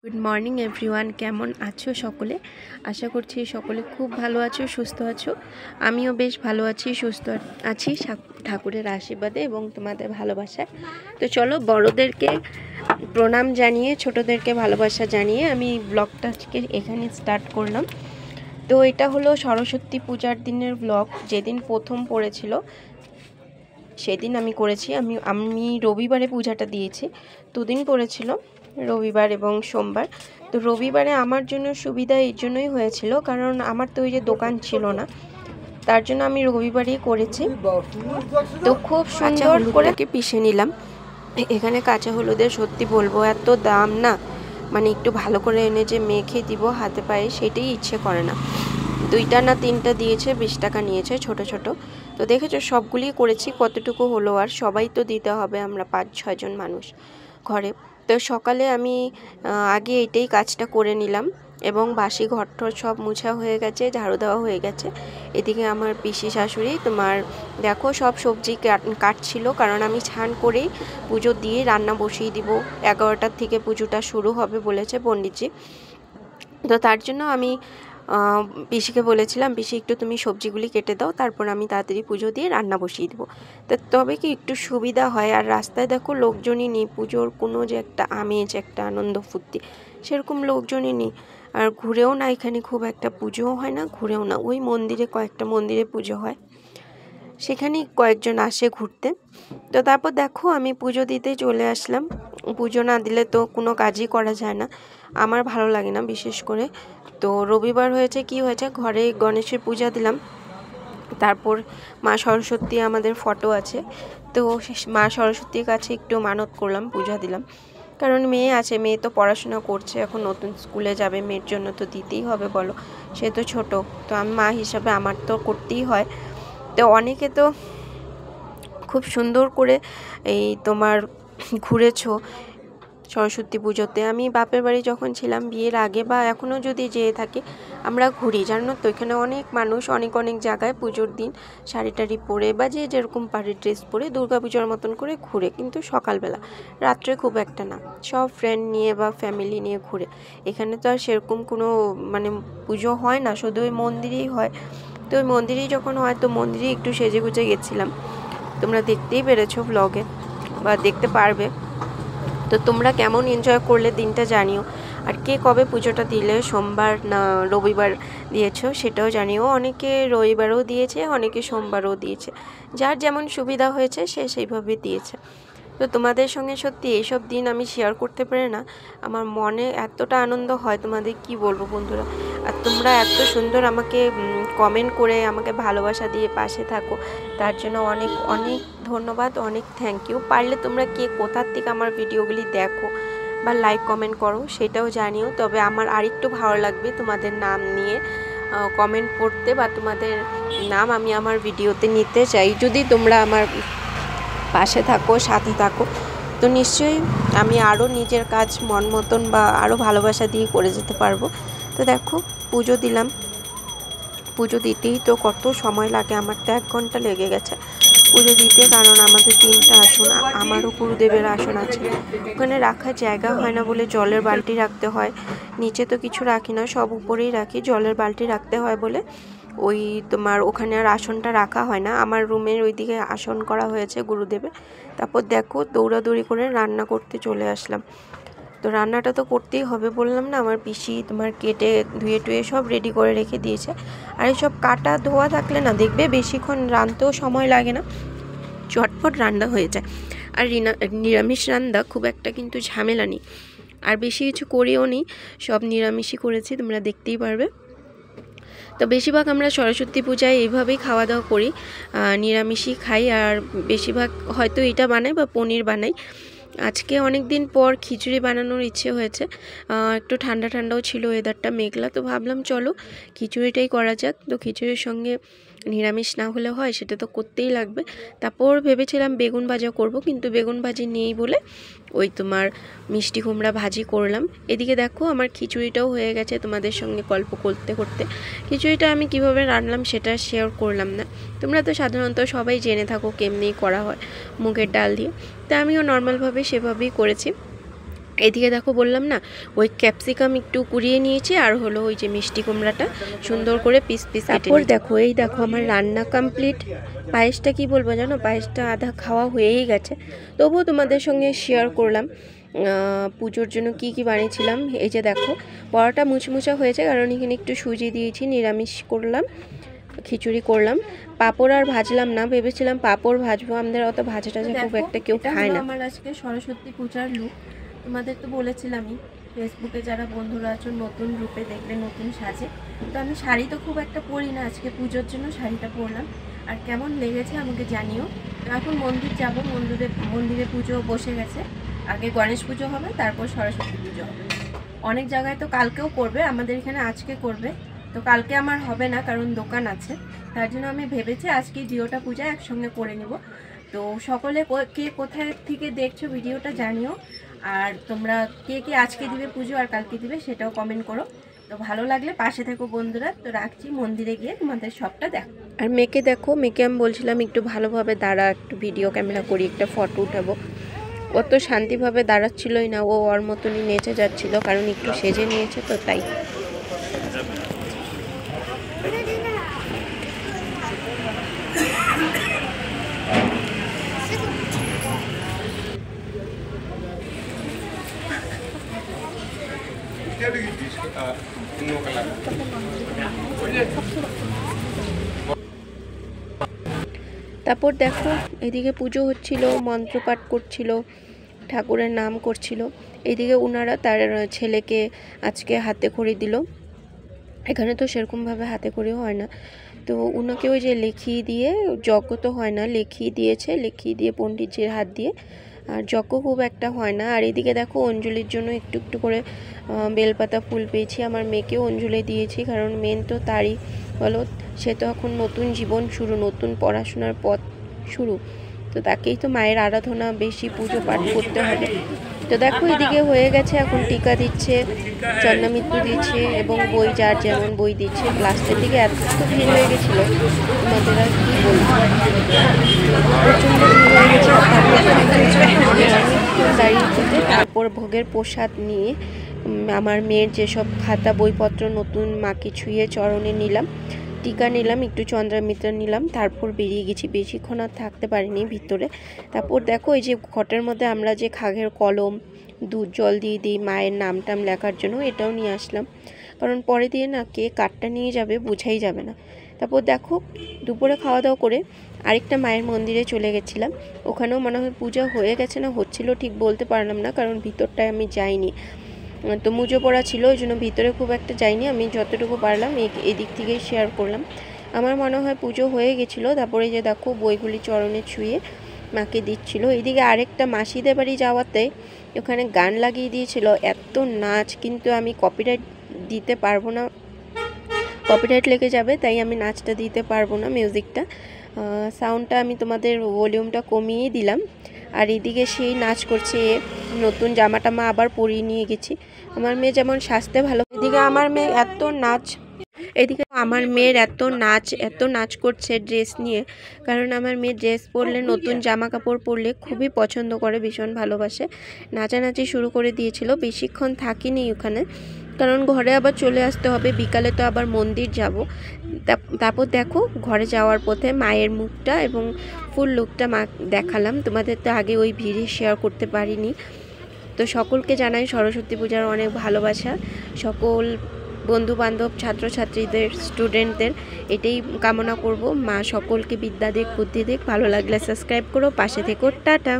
Good morning everyone, কেমন আছো সকলে? আশা করছি সকলে খুব ভালো আছো, সুস্থ আছো। আমিও বেশ ভালো আছি, সুস্থ আছি ঠাকুরের আশীর্বাদে এবং তোমাদের ভালোবাসায়। তো চলো, বড়োদেরকে প্রণাম জানিয়ে ছোটোদেরকে ভালোবাসা জানিয়ে আমি ব্লগটা আজকে এখানে স্টার্ট করলাম। তো এটা হলো সরস্বতী পূজার দিনের ব্লগ। যেদিন প্রথম পড়েছিল সেদিন আমি করেছি। আমি রবিবারে পূজাটা দিয়েছি, দুদিন পড়েছিল, রবিবার এবং সোমবার। তো রবিবারে আমার জন্য সুবিধা এই জন্যই হয়েছিল, কারণ আমার তো ওই যে দোকান ছিল না, তার জন্য আমি রবিবারেই করেছি। তো খুব সুন্দর করে পিষে নিলাম। এখানে কাঁচা হলুদের সত্যি বলবো এত দাম না, মানে একটু ভালো করে এনে যে মেখে দিব হাতে পায়ে সেটাই ইচ্ছে করে না। 2টা না 3টা দিয়েছে, 20 টাকা নিয়েছে ছোট ছোট। তো দেখেছো সবগুলি করেছি, কতটুকু হলো, আর সবাই তো দিতে হবে, আমরা 5-6 জন মানুষ ঘরে। তো সকালে আমি আগে এটাই কাজটা করে নিলাম এবং বাসি ঘরটর সব মুছা হয়ে গেছে, ঝাড়ু দেওয়া হয়ে গেছে। এদিকে আমার পিসি শাশুড়ি তোমার দেখো সব সবজি কাটছিল, কারণ আমি ছান করেই পুজো দিয়ে রান্না বসিয়ে দিব। 11টার থেকে পুজোটা শুরু হবে বলেছে পণ্ডিতজি। তো তার জন্য আমি পিসিকে বলেছিলাম, পিসি একটু তুমি সবজিগুলি কেটে দাও, তারপর আমি তাড়াতাড়ি পুজো দিয়ে রান্না বসিয়ে দেবো। তবে কি একটু সুবিধা হয়। আর রাস্তায় দেখো লোকজনই নেই, পুজোর কোনো যে একটা আমেজ, একটা আনন্দ ফুর্তি, সেরকম লোকজনই নেই। আর ঘুরেও না, এখানে খুব একটা পুজোও হয় না, ঘুরেও না। ওই মন্দিরে কয়েকটা মন্দিরে পুজো হয়, সেখানেই কয়েকজন আসে ঘুরতে। তো তারপর দেখো আমি পুজো দিতে চলে আসলাম। পুজো না দিলে তো কোনো কাজই করা যায় না, আমার ভালো লাগে না বিশেষ করে। তো রবিবার হয়েছে, কি হয়েছে, ঘরে গণেশের পূজা দিলাম। তারপর মা সরস্বতী আমাদের ফটো আছে, তো মা সরস্বতীর কাছে একটু মানত করলাম, পূজা দিলাম। কারণ মেয়ে আছে, মেয়ে তো পড়াশোনা করছে, এখন নতুন স্কুলে যাবে, মেয়ের জন্য তো দিতেই হবে বলো, সে তো ছোট। তো আমি মা হিসাবে আমার তো করতেই হয়। তো অনেকে তো খুব সুন্দর করে এই তোমার ঘুরেছো সরস্বতী পুজোতে। আমি বাপের বাড়ি যখন ছিলাম বিয়ের আগে, বা এখনও যদি যেয়ে থাকি, আমরা ঘুরি, জানো তো। এখানে অনেক মানুষ অনেক অনেক জায়গায় পুজোর দিন শাড়ি টাড়ি পরে বা যে যেরকম পাড়ি ড্রেস পরে দুর্গা পুজোর মতন করে ঘুরে, কিন্তু সকালবেলা, রাত্রে খুব একটা না, সব ফ্রেন্ড নিয়ে বা ফ্যামিলি নিয়ে ঘুরে। এখানে তো আর সেরকম কোনো মানে পুজো হয় না, শুধু ওই মন্দিরেই হয়। তো ওই মন্দিরেই যখন হয়, তো মন্দিরেই একটু সেজে গুজে গেছিলাম, তোমরা দেখতেই পেরেছো ব্লগে বা দেখতে পারবে। তো তোমরা কেমন এনজয় করলে দিনটা জানিও। আর কে কবে পুজোটা দিলে, সোমবার না রবিবার দিয়েছো সেটাও জানিও। অনেকে রবিবারও দিয়েছে, অনেকে সোমবারও দিয়েছে, যার যেমন সুবিধা হয়েছে সে সেইভাবে দিয়েছে। তো তোমাদের সঙ্গে সত্যি এইসব দিন আমি শেয়ার করতে পারি না, আমার মনে এতটা আনন্দ হয়, তোমাদের কি বলবো বন্ধুরা। আর তোমরা এত সুন্দর আমাকে কমেন্ট করে আমাকে ভালোবাসা দিয়ে পাশে থাকো, তার জন্য অনেক অনেক ধন্যবাদ, অনেক থ্যাংক ইউ। পারলে তোমরা কে কোথার থেকে আমার ভিডিওগুলি দেখো বা লাইক কমেন্ট করো সেটাও জানিও। তবে আমার আরেকটু ভালো লাগবে তোমাদের নাম নিয়ে কমেন্ট পড়তে, বা তোমাদের নাম আমি আমার ভিডিওতে নিতে চাই। যদি তোমরা আমার পাশে থাকো, সাথে থাকো, তো নিশ্চয়ই আমি আরও নিজের কাজ মন মতন বা আরও ভালোবাসা দিয়ে করে যেতে পারবো। তো দেখো পুজো দিলাম, পুজো দিতেই তো কত সময় লাগে, আমার তো 1 ঘন্টা লেগে গেছে পুজো দিতে। কারণ আমাদের 3টা আসন, আমারও গুরুদেবের আসন আছে, ওখানে রাখার জায়গা হয় না বলে জলের বালতি রাখতে হয়। নিচে তো কিছু রাখি না, সব উপরেই রাখি, জলের বালতি রাখতে হয় বলে ওই তোমার ওখানে আর আসনটা রাখা হয় না। আমার রুমের ওইদিকে আসন করা হয়েছে গুরুদেবের। তারপর দেখো দৌড়াদৌড়ি করে রান্না করতে চলে আসলাম। তো রান্নাটা তো করতেই হবে, বললাম না, আমার পিসি তোমার কেটে ধুয়ে টুয়ে সব রেডি করে রেখে দিয়েছে। আর এইসব কাটা ধোয়া থাকলে না, দেখবে বেশিক্ষণ রাঁধতেও সময় লাগে না, চটপট রান্না হয়ে যায়। আর নিরামিষ রান্না খুব একটা কিন্তু ঝামেলা নেই, আর বেশি কিছু করিও নি, সব নিরামিষই করেছি, তোমরা দেখতেই পারবে। তো বেশিরভাগ আমরা সরস্বতী পূজায় এইভাবেই খাওয়া দাওয়া করি, নিরামিষই খাই। আর বেশিরভাগ হয়তো এটা বানাই বা পনির বানাই। আজকে অনেক দিন পর খিচুড়ি বানানোর ইচ্ছে হয়েছে, একটু ঠান্ডা ঠান্ডাও ছিল ওয়েদারটা, মেঘলা, তো ভাবলাম চলো খিচুড়িটাই করা যাক। তো খিচুড়ির সঙ্গে নিরামিষ না হলে হয়, সেটা তো করতেই লাগবে। তারপর ভেবেছিলাম বেগুন ভাজা করব, কিন্তু বেগুন ভাজি নেই বলে ওই তোমার মিষ্টি কুমড়া ভাজি করলাম। এদিকে দেখো আমার খিচুড়িটাও হয়ে গেছে, তোমাদের সঙ্গে গল্প করতে করতে। খিচুড়িটা আমি কিভাবে রান্নাম সেটা শেয়ার করলাম না, তোমরা তো সাধারণত সবাই জেনে থাকো কেমনি করা হয় মুগের ডাল দিয়ে। তা আমিও নর্মালভাবে সেভাবেই করেছি। এদিকে দেখো বললাম না, ওই ক্যাপসিকাম একটু কুড়িয়ে নিয়েছি, আর হলো ওই যে মিষ্টি কুমড়াটা সুন্দর করে পিস পিস কেটে। তারপর দেখো এই দেখো আমার রান্না কমপ্লিট। পায়েসটা কি বলবো জানো, পায়েসটা আধা খাওয়া হয়েই গেছে, তবুও তোমাদের সঙ্গে শেয়ার করলাম পুজোর জন্য কি কি বানিয়েছিলাম। এই যে দেখো বড়াটা মুচমুচা হয়েছে, কারণ এখানে একটু সুজি দিয়েছি, নিরামিষ করলাম, খিচুড়ি করলাম। পাঁপড় আর ভাজলাম না, ভেবেছিলাম পাঁপড় ভাজবো, আমাদের অত ভাজা টাজা খুব একটা কেউ খায় না। আমার আজকে সরস্বতী পূজার লুক, তোমাদের তো বলেছিলামই ফেসবুকে যারা বন্ধুরা আছো নতুন রূপে দেখলে নতুন সাজে। তো আমি শাড়ি তো খুব একটা পরি না, আজকে পুজোর জন্য শাড়িটা পরলাম। আর কেমন লেগেছে আমাকে জানিও। তো এখন মন্দির যাব, মন্দিরে পুজো বসে গেছে, আগে গণেশ পুজো হবে, তারপর সরস্বতী পুজো হবে। অনেক জায়গায় তো কালকেও করবে, আমাদের এখানে আজকে করবে। তো কালকে আমার হবে না, কারণ দোকান আছে, তার জন্য আমি ভেবেছি আজকে দুটোটা পূজা একসঙ্গে করে নিব। তো সকলে কে কোথায় থেকে দেখছো ভিডিওটা জানিও, আর তোমরা কে কে আজকে দিবে পুজো আর কালকে দিবে সেটাও কমেন্ট করো। তো ভালো লাগলে পাশে থেকো বন্ধুরা। তো রাখছি, মন্দিরে গিয়ে তোমাদের সবটা দেখো। আর মেয়েকে দেখো, মেয়েকে আমি বলছিলাম একটু ভালোভাবে দাঁড়া, একটু ভিডিও ক্যামেরা করি, একটা ফটো উঠাবো। অত শান্তিভাবে দাঁড়াচ্ছিলই না, ও ওর মতনই নেচে যাচ্ছিল, কারণ একটু সেজে নিয়েছে তো তাই। তারপর দেখো এদিকে পুজো হচ্ছিল, মন্ত্রপাঠ করছিল, ঠাকুরের নাম করছিল। এদিকে ওনারা তার ছেলেকে আজকে হাতে খড়ি দিল। এখানে তো সেরকমভাবে হাতে খড়ি হয় না, তো ওনাকে ওই যে লেখিয়ে দিয়ে, যজ্ঞ তো হয় না, লেখিয়ে দিয়েছে, লেখিয়ে দিয়ে পণ্ডিতজির হাত দিয়ে, আর যজ্ঞ খুব একটা হয় না। আর এদিকে দেখো অঞ্জলির জন্য একটু একটু করে বেলপাতা ফুল পেয়েছি, আমার মেয়েকেও অঞ্জলি দিয়েছি, কারণ মেন তো তারই বলো, সে তো এখন নতুন জীবন শুরু, নতুন পড়াশোনার পথ শুরু, তো তাকেই তো মায়ের আরাধনা বেশি পুজো পাঠ করতে হবে। তো দেখো এদিকে হয়ে গেছে, এখন টিকা দিচ্ছে, চন্দ্রামৃত্যু দিচ্ছে, এবং বই যার যেমন বই দিচ্ছে। লাস্টের দিকে এত ভিড় হয়ে গেছিল, তোমাদের আর কি বলবো, প্রচণ্ড ভিড় হয়ে গেছে। দাঁড়িয়ে থেকে তারপর ভোগের প্রসাদ নিয়ে আমার মেয়ের যেসব খাতা বইপত্র নতুন মাকে ছুঁয়ে চরণে নিলাম, টিকা নিলাম, একটু চন্দ্রামৃত নিলাম, তারপর বেরিয়ে গেছি। বেশিক্ষণ আর থাকতে পারিনি ভিতরে। তারপর দেখো এই যে ঘটের মধ্যে আমরা যে খাগের কলম, দুধ জল দিয়ে দিই মায়ের নাম টাম লেখার জন্য, এটাও নিয়ে আসলাম, কারণ পরে দিয়ে না কে কাঠটা নিয়ে যাবে বোঝাই যাবে না। তারপর দেখো দুপুরে খাওয়া দাওয়া করে আরেকটা মায়ের মন্দিরে চলে গেছিলাম, ওখানেও মনে হয় পূজা হয়ে গেছে না হচ্ছিল ঠিক বলতে পারলাম না, কারণ ভিতরটায় আমি যাইনি, তো মুজো পড়া ছিল, ওই জন্য ভিতরে খুব একটা যাইনি। আমি যতটুকু পারলাম এদিক থেকেই শেয়ার করলাম। আমার মনে হয় পুজো হয়ে গেছিলো। তারপরে যে দেখো বইগুলি চরণে ছুঁয়ে মাকে দিচ্ছিল। এইদিকে আরেকটা মাসিদের বাড়ি যাওয়াতে ওখানে গান লাগিয়ে দিয়েছিল, এত নাচ, কিন্তু আমি কপিরাইট দিতে পারবো না, কপিরাইট লেগে যাবে, তাই আমি নাচটা দিতে পারবো না, মিউজিকটা সাউন্ডটা আমি তোমাদের ভলিউমটা কমিয়ে দিলাম। আর এদিকে সেই নাচ করছে, নতুন জামাটা মা আবার পরিয়ে নিয়ে গেছি। আমার মেয়ে যেমন সাজতে ভালো, এদিকে আমার মেয়ে এত নাচ, এদিকে আমার মেয়ের এত নাচ করছে ড্রেস নিয়ে, কারণ আমার মেয়ে ড্রেস পরলে, নতুন জামা কাপড় পরলে খুবই পছন্দ করে, ভীষণ ভালোবাসে। নাচানাচি শুরু করে দিয়েছিল, বেশিক্ষণ থাকিনি ওখানে, কারণ ঘরে আবার চলে আসতে হবে, বিকালে তো আবার মন্দির যাব। তারপর দেখো ঘরে যাওয়ার পথে মায়ের মুখটা এবং ফুল লুকটা মা দেখালাম, তোমাদের তো আগে ওই ভিড়ে শেয়ার করতে পারিনি। তো সকলকে জানাই সরস্বতী পূজার অনেক ভালোবাসা, সকল বন্ধু বান্ধব, ছাত্রছাত্রীদের, স্টুডেন্টদের এটাই কামনা করব, মা সকলকে বিদ্যা দিক, বুদ্ধি দিক। ভালো লাগলে সাবস্ক্রাইব করো, পাশে থেকো, টাটা।